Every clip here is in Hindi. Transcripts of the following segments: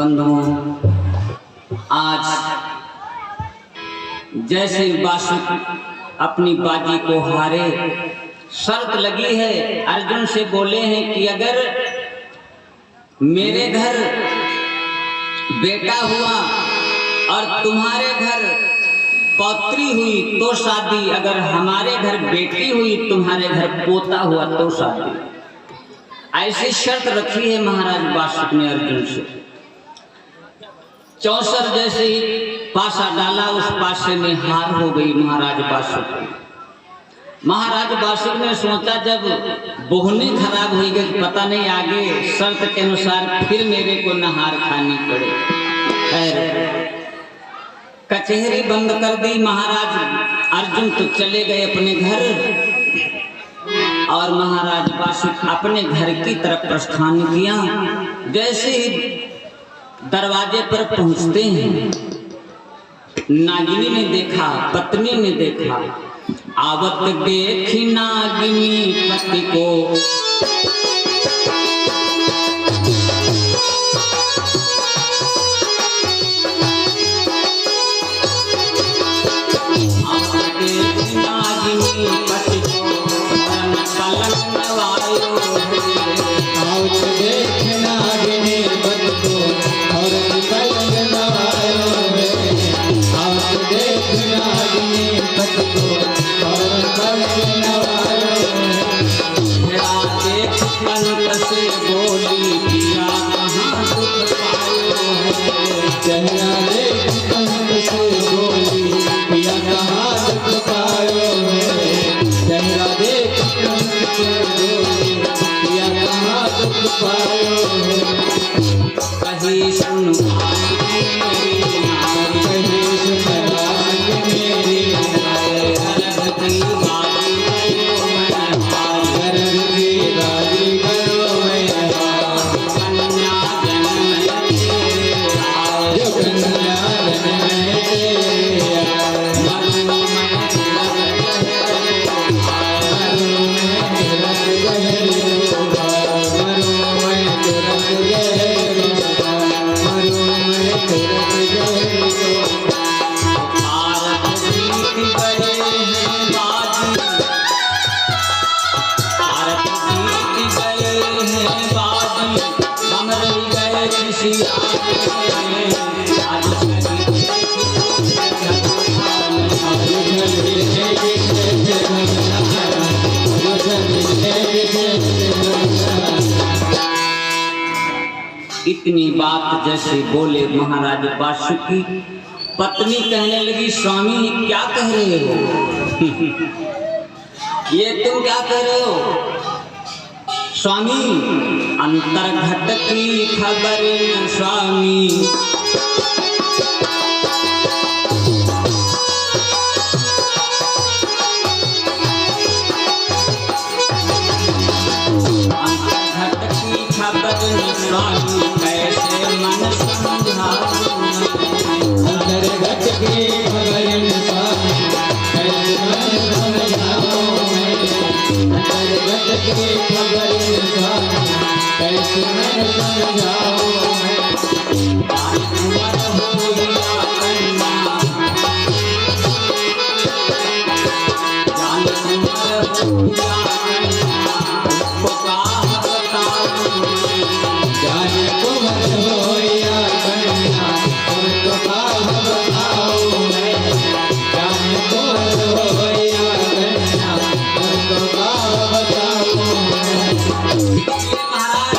बंधुओं, आज जैसे बासुक अपनी बाजी को हारे, शर्त लगी है। अर्जुन से बोले हैं कि अगर मेरे घर बेटा हुआ और तुम्हारे घर पौत्री हुई तो शादी, अगर हमारे घर बेटी हुई तुम्हारे घर पोता हुआ तो शादी। ऐसी शर्त रखी है महाराज बासुक ने अर्जुन से। चौसर जैसे ही पासा डाला, उस पासे में हार हो गई महाराज बासुक। महाराज बासुक ने सोचा जब बोहनी खराब हुई गई, पता नहीं आगे शर्त के अनुसार फिर मेरे को नहार खानी पड़े। खैर कचहरी बंद कर दी। महाराज अर्जुन तो चले गए अपने घर और महाराज बासुक अपने घर की तरफ प्रस्थान किया। जैसे ही दरवाजे पर पहुंचते हैं, नागिनी ने देखा, पत्नी ने देखा। आवत देखी नागिनी पति को, आवत देखी नागिनी पति को पलंग नवायो। आवत देखी नागिनी पति को और पलंग नवायो। आवत देखी नागिनी पति को और पलंग नवायो। देख पंत से बोली पिया कहाँ दुख पायो है। चेहरा देख पंत से बोली पिया कहाँ दुख पायो है। चेहरा देख पंत से बोली पिया कहाँ दुख पायो है। कहीं सुन भाई मेरी नारी, कहीं सुन भाई मेरी नारी। अरब की बाजी करो मैं भाई, अरब की बाजी करो मैं भाई। कन्या जन्म तेरे आए, जो कन्या जन्म तेरे आए। मरु मैं तिलक गहरे आए। मरु मैं तिलक गहरे आए। मरु मैं तिलक गहरे आए। भारत जीत गए हैं बाजी, भारत जीत गए हैं बाजी, हम रह गए किसी आगे। आज सभी इतनी बात जैसे बोले महाराज बासुक की पत्नी कहने लगी, स्वामी क्या कह रहे हो? ये तुम क्या कह रहे हो? स्वामी अंतर्घट की खबर न स्वामी, अंतर्घट की खबर न स्वामी, कैसे मन समझाऊं मैं। अंतर्घट की खबर न स्वामी, कैसे मन समझाऊं मैं। अंतर्घट की खबर न स्वामी, कैसे मन समझाऊं मैं। उमर हो या कन्या, जान उमर हो या कन्या, उसको का बताऊं मैं। जाने कुंवर हो या कन्या, उनको काल बताऊं मैं। जाने कुंवर हो या कन्या, उनको काल बताऊं मैं। महाराज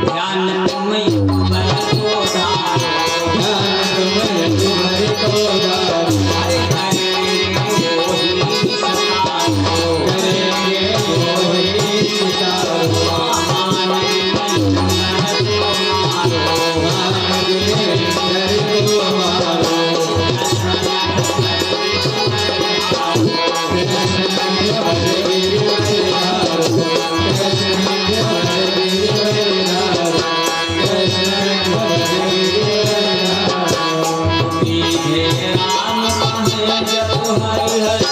ध्यान तुम्हें उमर को धारो, ध्यान तुम्हारे को धारो। अरे करेंगे वही सतारो, करेंगे वही सितारो। महान नर को मारो, नर को मारो। सीधे राम कहे जब हरि हर,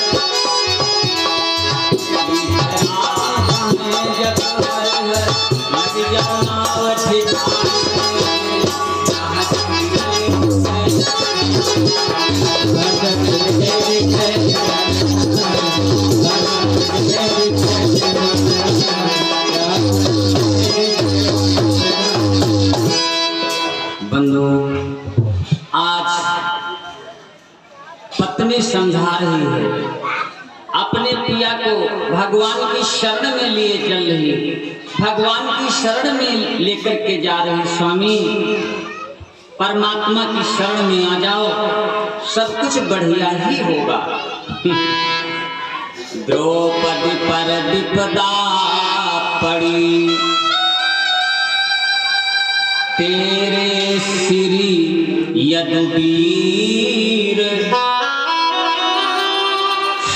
सीधे राम कहे जब हरि हर, लग जाना ठिकाने। रुक्मिणी समझा रही है, अपने पिया को भगवान की शरण में लिए चल रही, भगवान की शरण में लेकर के जा रही। स्वामी परमात्मा की शरण में आ जाओ, सब कुछ बढ़िया ही होगा। द्रौपदी पर विपदा पड़ी, तेरे श्री यदुवीर,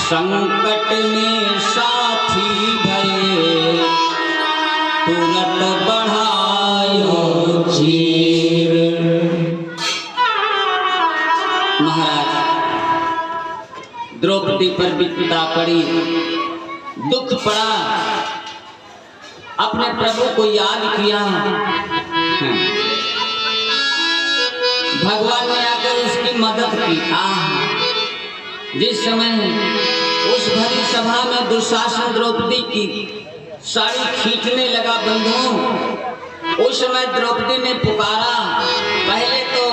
संकट में साथी भये, तुरंत बढ़ायो चीर। महाराज द्रौपदी पर विपदा पड़ी, दुख पड़ा, अपने प्रभु को याद किया। भगवान ने आकर उसकी मदद की। जिस समय उस भरी सभा में दुशासन द्रौपदी की साड़ी खींचने लगा बंधुओं, उस समय द्रौपदी ने पुकारा। पहले तो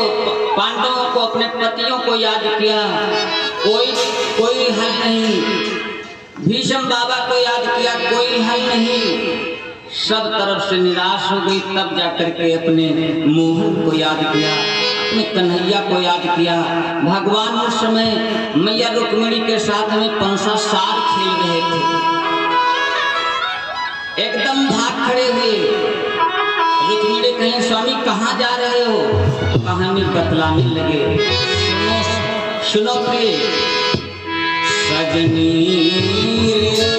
पांडवों को, अपने पतियों को याद किया, कोई हल नहीं। भीष्म बाबा को याद किया, कोई हल नहीं। सब तरफ से निराश हो गई। तब जाकर के अपने मोहन को याद किया, अपने कन्हैया को याद किया। भगवान उस समय मैया रुक्मिणी के साथ में पंसा सार खेल रहे थे। एकदम भाग खड़े हुए। रुक्मिणी कहीं स्वामी कहाँ जा रहे हो? कहानी बतलाने लगे। सुनो प्रिय सजनी रे,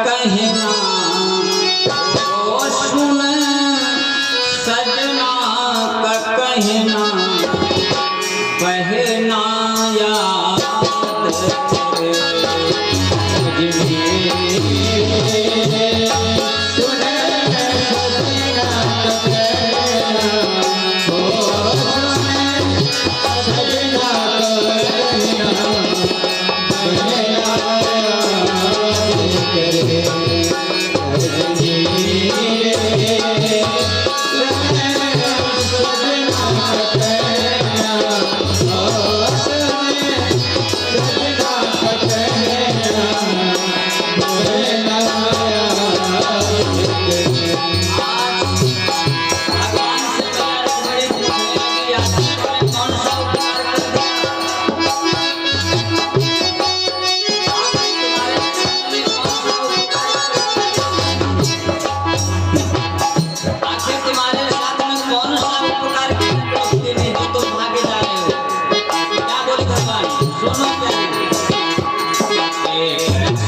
कहना ओ सुन सजना का कहना, कहना याद करे।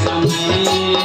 समय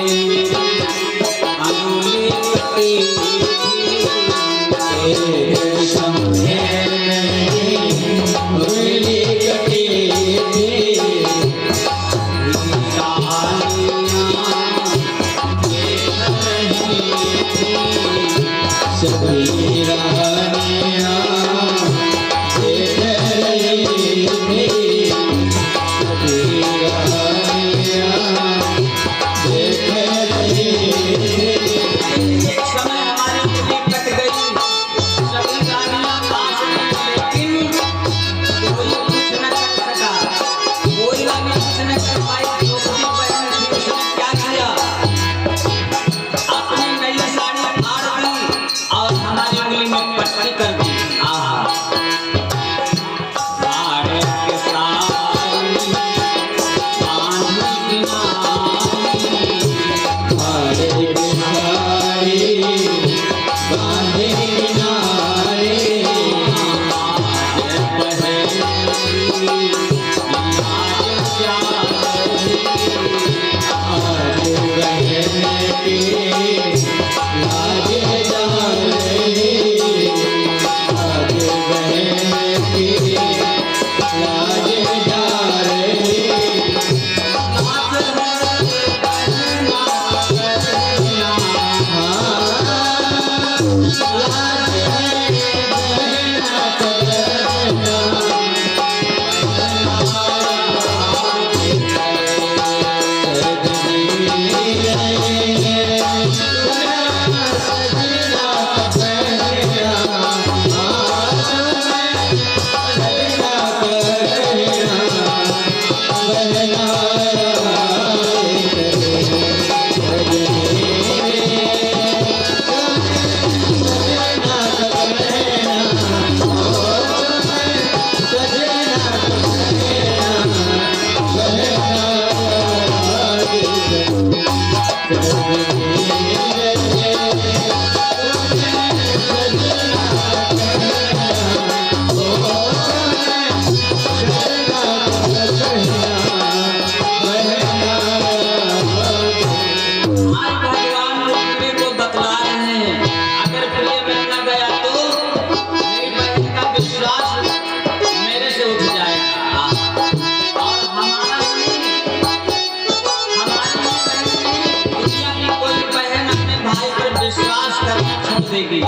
बरसेगी।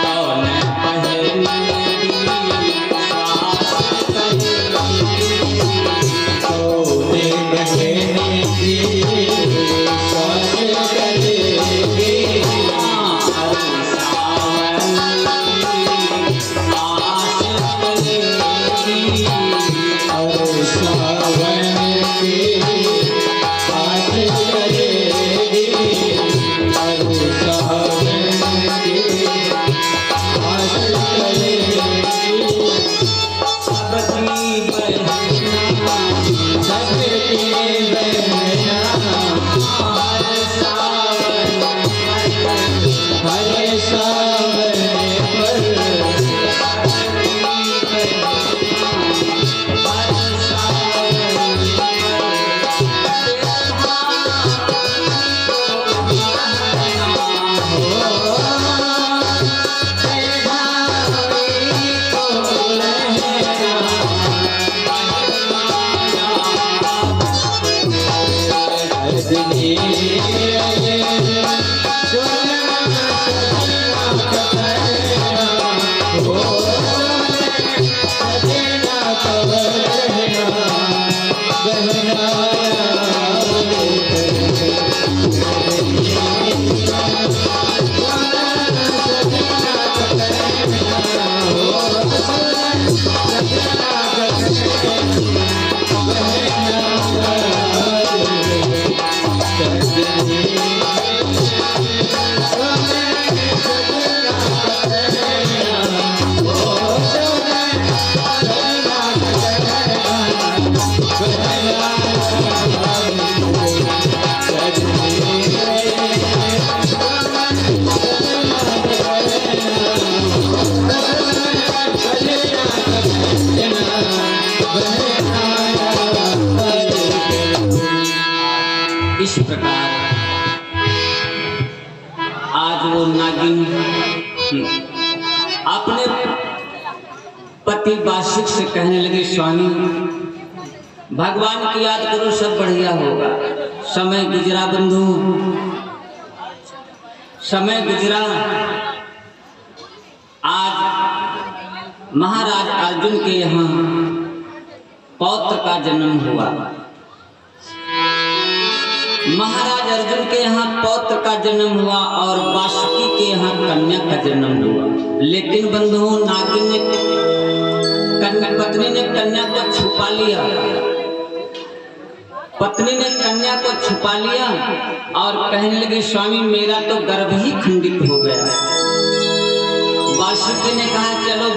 कौन पहनेगी सास कहेगी, सोने बहने की सास करेगी, हर सावन आस करेगी, और सावन की आस करेगी, और सावन की आस करेगी। सबकी बहना सबकी बहना हर सावन हर सावन पर इस प्रकार आज वो नागिन अपने पति बाशिक से कहने लगे, स्वामी भगवान की याद करो, सब बढ़िया होगा। समय गुजरा बंधु, समय गुजरा। आज महाराज अर्जुन के यहाँ पौत्र का जन्म हुआ। महाराज अर्जुन के यहाँ पौत्र का जन्म हुआ और वासुकी के यहाँ कन्या का जन्म हुआ। लेकिन बंधुओं, नागिन ने पत्नी ने कन्या को छुपा लिया। पत्नी ने कन्या को छुपा लिया और कहने लगी, स्वामी मेरा तो गर्भ ही खंडित हो गया। वासुकी ने कहा, चलो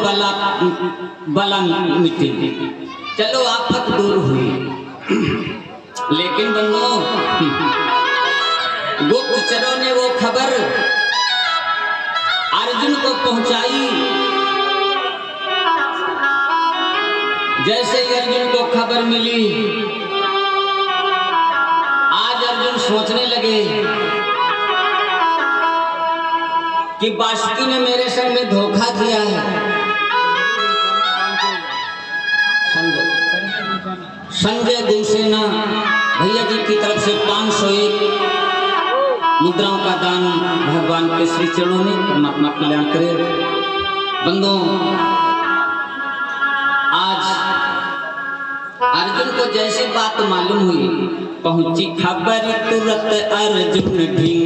बला मिटी, चलो आफत दूर हुई। लेकिन बंधुओं, गुप्तचरों ने वो खबर अर्जुन को पहुंचाई। जैसे ही अर्जुन को खबर मिली, आज अर्जुन सोचने लगे कि वासुकी ने मेरे संग में धोखा किया है। संजय गुलसेना भैया जी की तरफ से 501 मुद्राओं का दान भगवान के श्री चरणों में, परमात्मा कल्याण करे। बंधुओं, आज अर्जुन को जैसी बात मालूम हुई, पहुंची खबर तुरंत अर्जुन ढींग।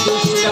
दुष्ट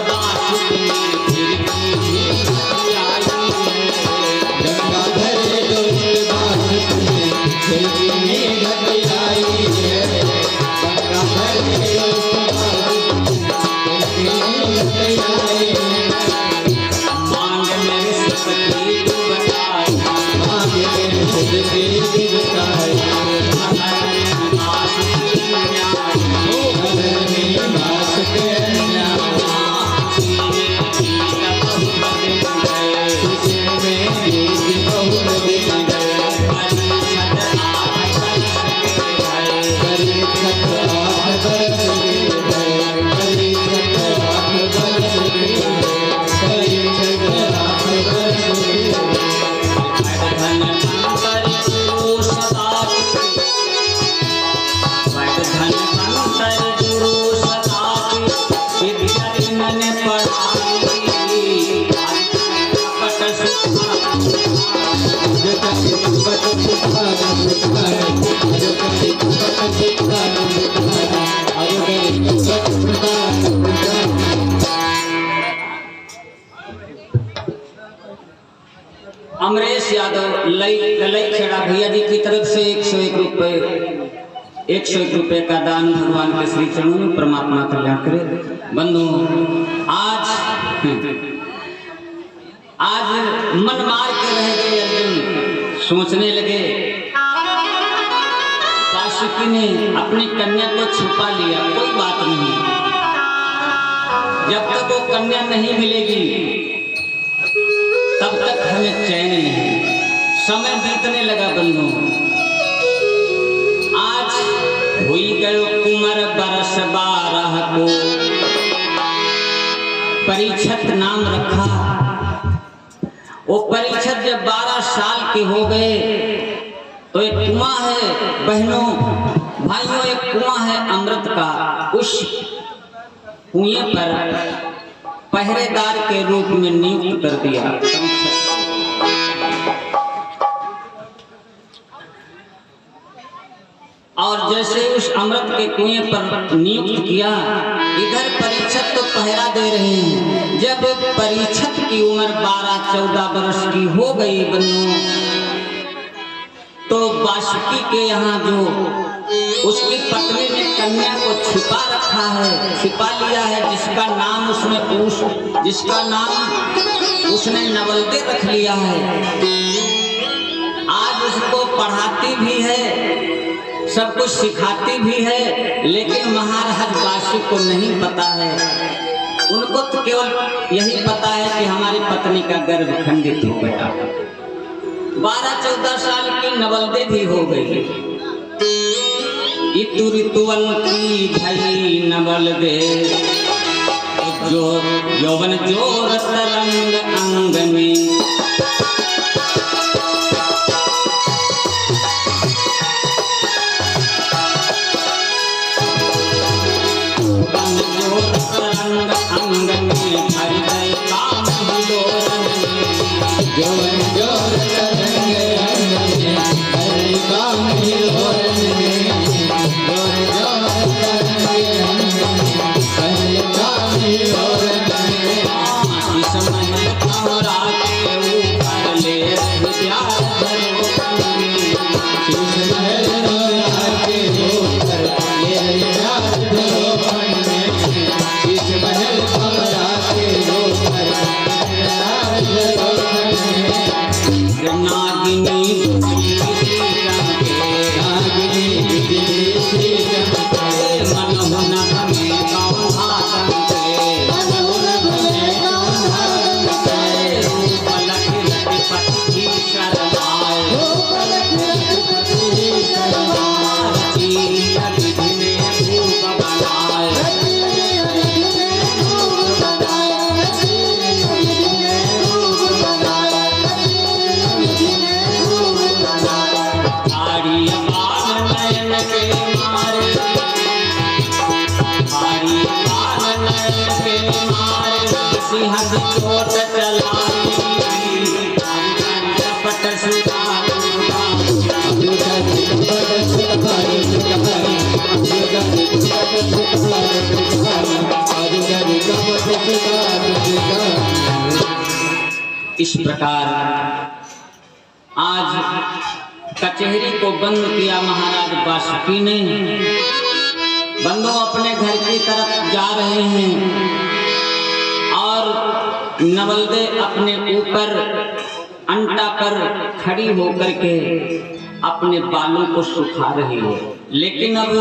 एक छड़ा भैया जी की तरफ से 101 रुपए 101 रुपए का दान भगवान के श्री चरणों में परमात्मा कल्याण करे। बंधु आज मन मार के रह गए अर्जुन, सोचने लगे वासुकी ने अपनी कन्या को छुपा लिया, कोई बात नहीं, जब तक वो कन्या नहीं मिलेगी तब तक हमें चैन नहीं। समय बीतने लगा बंधु, आज हुई गयो कुमर बरस 12 को, परीक्षित नाम रखा। वो परीक्षित जब 12 साल के हो गए तो एक कुआं है बहनों भाइयों, एक कुआं है अमृत का, उस कुएं पर पहरेदार के रूप में नियुक्त कर दिया परीक्षित। और जैसे उस अमृत के कुएं पर नियुक्त किया, इधर परीक्षित तो पहरा दे रहे हैं। जब परीक्षित की उम्र 12-14 वर्ष की हो गई बन्नू, तो वासुकी के यहाँ जो उसकी पत्नी ने कन्या को छिपा रखा है, छिपा लिया है, जिसका नाम उसने नवलदे रख लिया है। आज उसको पढ़ाती भी है, सब कुछ सिखाती भी है, लेकिन महाराज वासुकी को नहीं पता है। उनको तो केवल यही पता है कि हमारी पत्नी का गर्भ खंडित हो गया। 12-14 साल की नवलदे भी हो गई। इतु ऋतुवंती भई नवलदे, जो यौवन जोर तरंग अंग में, अंग में भर गए काम हिलोरन में, जोर जोर करेंगे अंग में हरे काम हिलोरन में, जोर जोर करेंगे अंग में हरे काम हिलोरन में। इस मन हमरा के ऊपर ले प्यार भरो, इस महल हमरा के ऊपर ले प्यार भरो मन में, इस महल हमरा के ऊपर प्यार भरो मन में। नागिनी नागिनी बिजली सी चमके, मन हुन हमें कौन हाथंते, रूप लखित पति शरमाए, रची विधि में भूप बनाए, आड़ी बाल नयन के मारे, आड़ी बाल नयन के मारे, सिंहद चोट चलाई, चपट सुधा इस प्रकार आज कचहरी को बंद किया महाराज वासुकी ने। बंदों अपने घर की तरफ जा रहे हैं और नवलदे अपने ऊपर अंटा पर खड़ी होकर के अपने बालों को सुखा रही है। लेकिन अब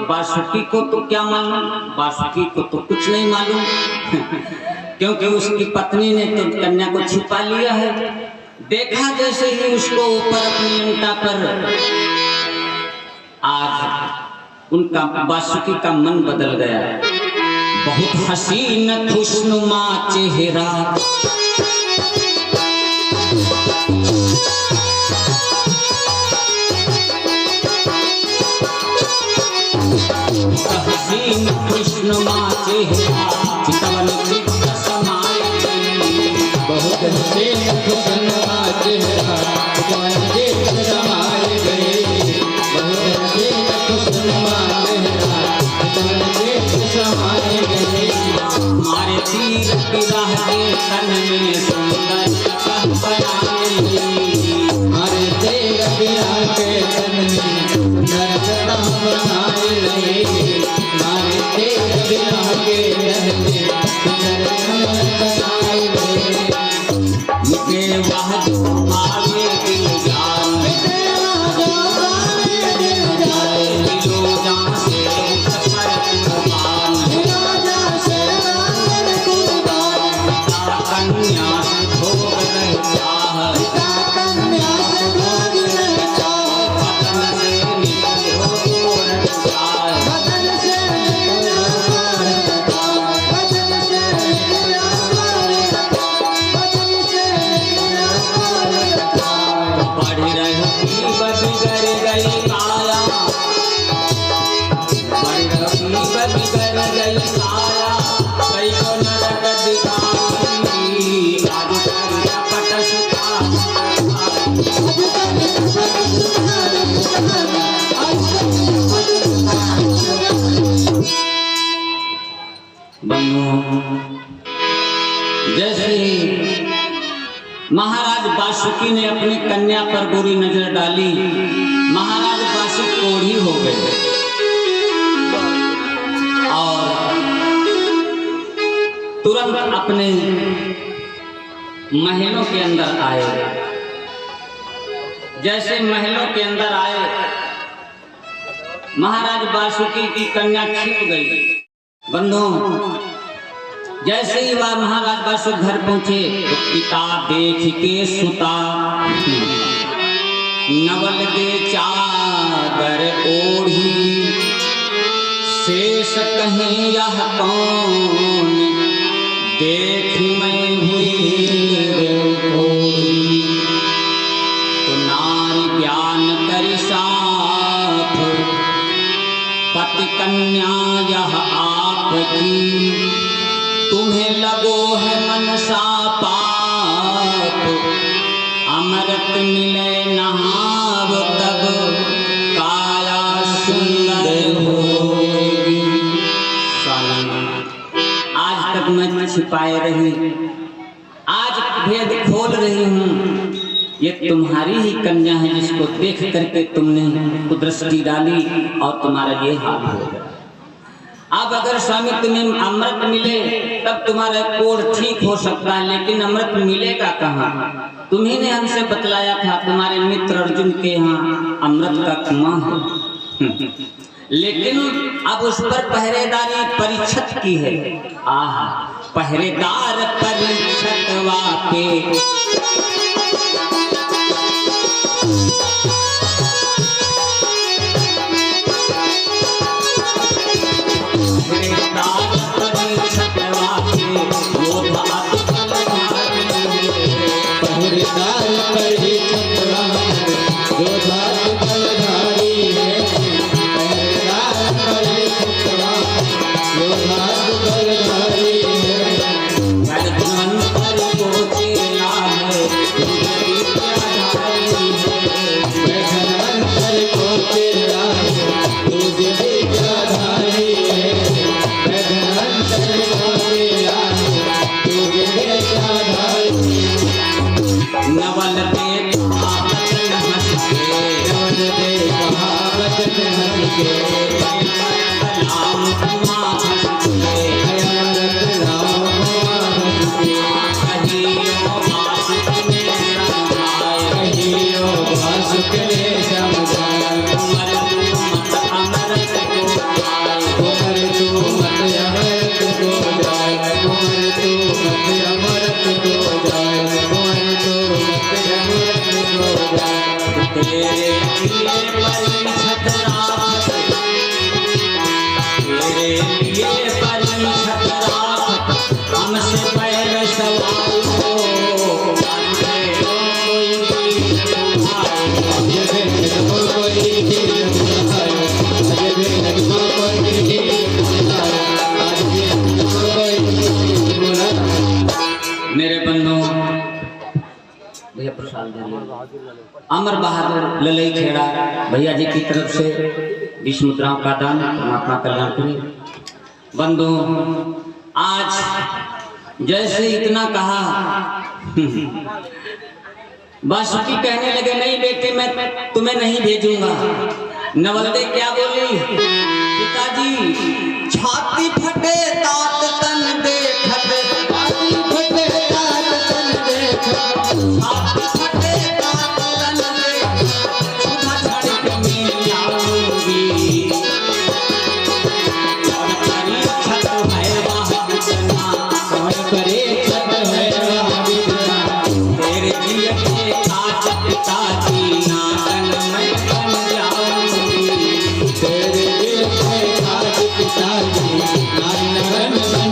वासुकी को तो क्या मालूम, वासुकी को तो कुछ नहीं मालूम क्योंकि उसकी पत्नी ने तो कन्या को छिपा लिया है। देखा जैसे ही उसको ऊपर अपनी अंटा पर, आज उनका वासुकी का मन बदल गया। बहुत हसीन खुशनुमा चेहरा, हसीन खुशनुमा चेहरा, चितवन चित्त समाए, बहुत हसीन खुशनुमा चेहरा, चितवन चित्त समाए गए, बहुत हसीन खुशनुमा चेहरा, चितवन चित्त समाए गए। मारे तीर की राह के तन में सुंदर बनाए, हमारे तेरा छाया कई को नरक दिखाई आज कर पट जैसे ही महाराज वासुकी ने अपनी कन्या पर बुरी नजर डाली, महाराज वासुकी कोढ़ी हो गए और तुरंत अपने महलों के अंदर आए। जैसे महलों के अंदर आए, महाराज वासुकी की कन्या छिप गई। बंधुओं, जैसे ही वह महाराज वासुकी घर पहुंचे तो पिता देख के सुता नवल दे चादर ओढ़ी, शेष कहीं यह कौन देख मैं हुई ओढ़ी। तो नारी ज्ञान करि साथ पति कन्या यह आपकी, तुम्हें लगो है मनसा पाप, अमृत मिले नहाव तब काया सुंदर होगी। आज तक मैं छिपाए रही, आज भेद खोल रही हूँ। ये तुम्हारी ही कन्या है जिसको देख करके तुमने कुदृष्टि डाली और तुम्हारा ये हाल हो गया। अब अगर स्वामी तुम्हें अमृत मिले तब तुम्हारा कोढ़ ठीक हो सकता है, लेकिन अमृत मिलेगा कहाँ? तुम्ही ने हमसे बतलाया था तुम्हारे मित्र अर्जुन के यहाँ अमृत का कुआं है, लेकिन अब उस पर पहरेदारी परीक्षित की है। आह, पहरेदार परीक्षित वापे अमर बहादुर ललई खेड़ा भैया जी की तरफ से 20 मुद्राओं का दान परमात्मा कल्याण करें। बंधु, आज जैसे इतना कहा, वासुकी कहने लगे नहीं बेटे मैं तुम्हें नहीं भेजूंगा। नवलदे क्या बोली, पिताजी छाती फटे तात तन देखत, छाती फटे तात तन देखत, छाती फटे तात तन देखत, सुधा छड़ में आऊंगी और करी छत है वहाँ बिछना, और करे छत है वहाँ बिछना, तेरे दिल के काज पिताजी नागन में बन जाऊंगी, तेरे दिल के काज पिताजी नागन में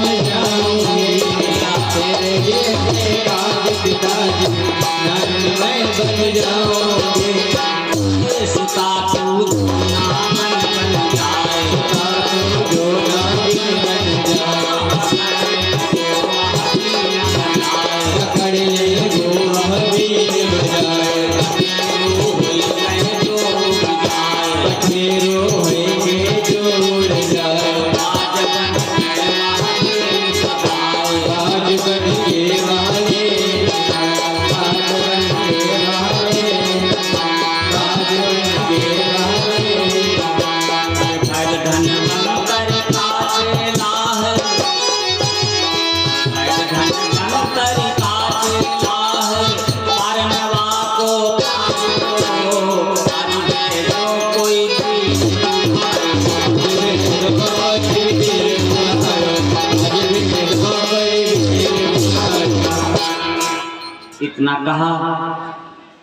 इतना कहा,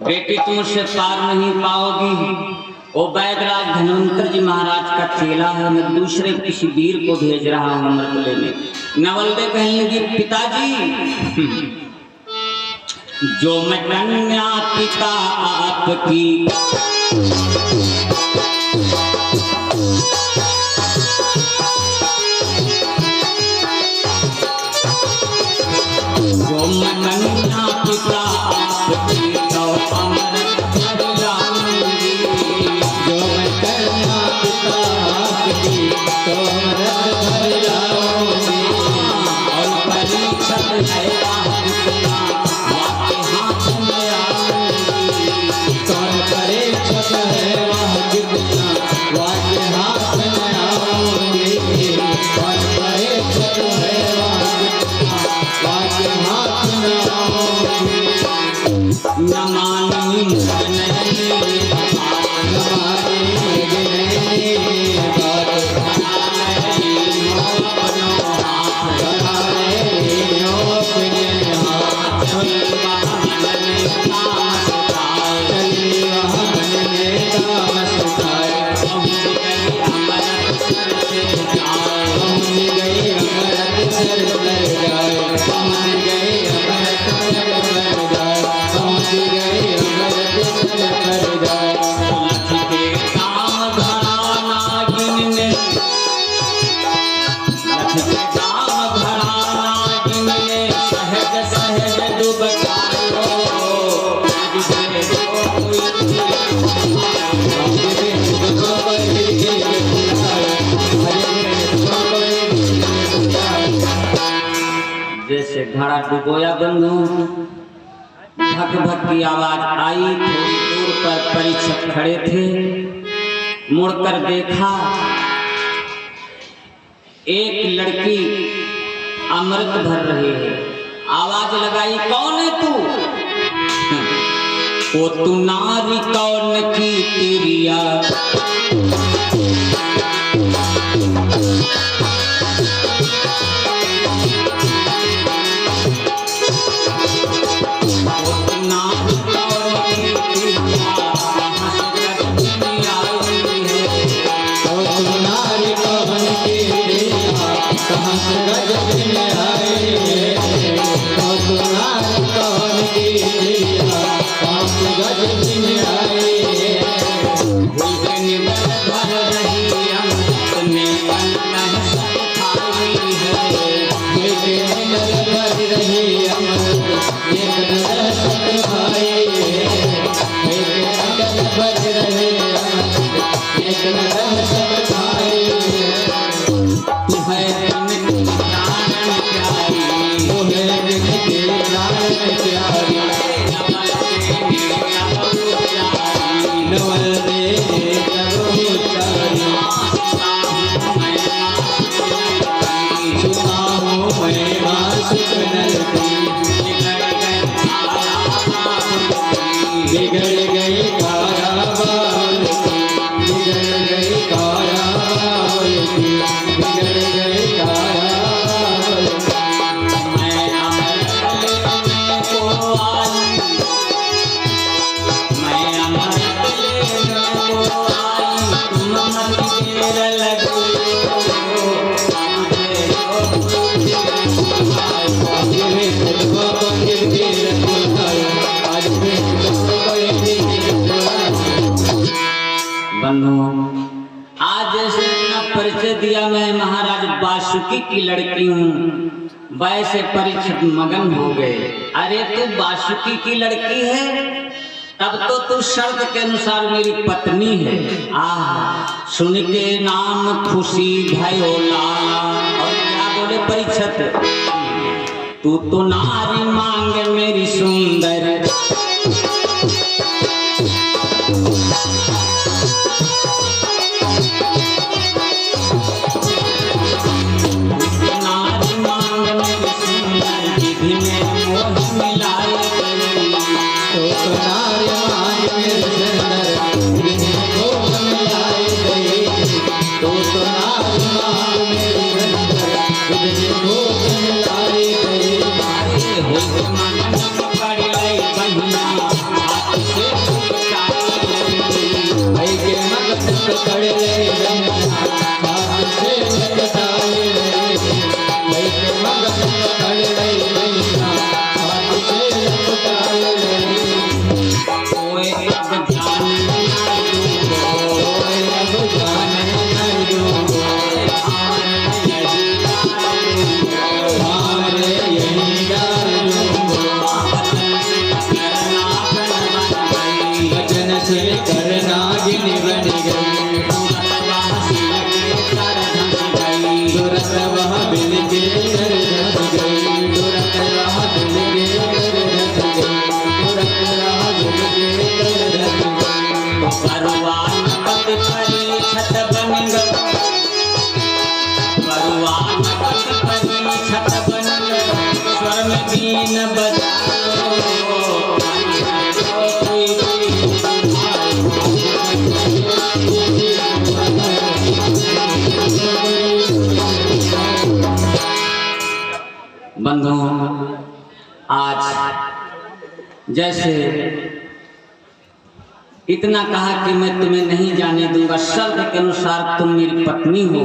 बेटी तुम उससे पार नहीं पाओगी। वो वैदराज धन्वंतर जी महाराज का चेला है, मैं दूसरे किसी वीर को भेज रहा हूँ अमृत लेने। नवलदे कहने लगी, पिताजी जो मैं कन्या पिता आपकी जो मैं कन्या पिता आपकी तो अमृत भर लाऊंगी। जो मैं कन्या पिता आपकी तो अमृत भर लाऊंगी। और परीक्षत है कितना वाके हाथ में आऊंगी। कौन परीक्षक है वह कितना वाके हाथ में आऊंगी। कौन परीक्षक है वह कितना वाके हाथ में आऊंगी। न मानी नहीं हमारी गिरने बात जैसे घड़ा डुबोया बंधु, भक भक की आवाज आई। थोड़ी दूर पर परीक्षक खड़े थे, मुड़कर देखा एक लड़की अमृत भर रही है। आवाज लगाई, कौन है तू? ओ तू नारी कौन की तिरिया, आज जैसे अपना परिचय दिया, मैं महाराज वासुकी की लड़की हूँ, वैसे परीक्षित मगन हो गए। अरे तू वासुकी की लड़की है, तब तो तू शर्त के अनुसार मेरी पत्नी है। सुन के नाम खुशी भयो लाला। और क्या बोले परीक्षित, तू तो नारी मांग मेरी सुंदर, बंधुओं, आज जैसे इतना कहा कि मैं तुम्हें नहीं जाने दूंगा, शर्त के अनुसार तुम मेरी पत्नी हो,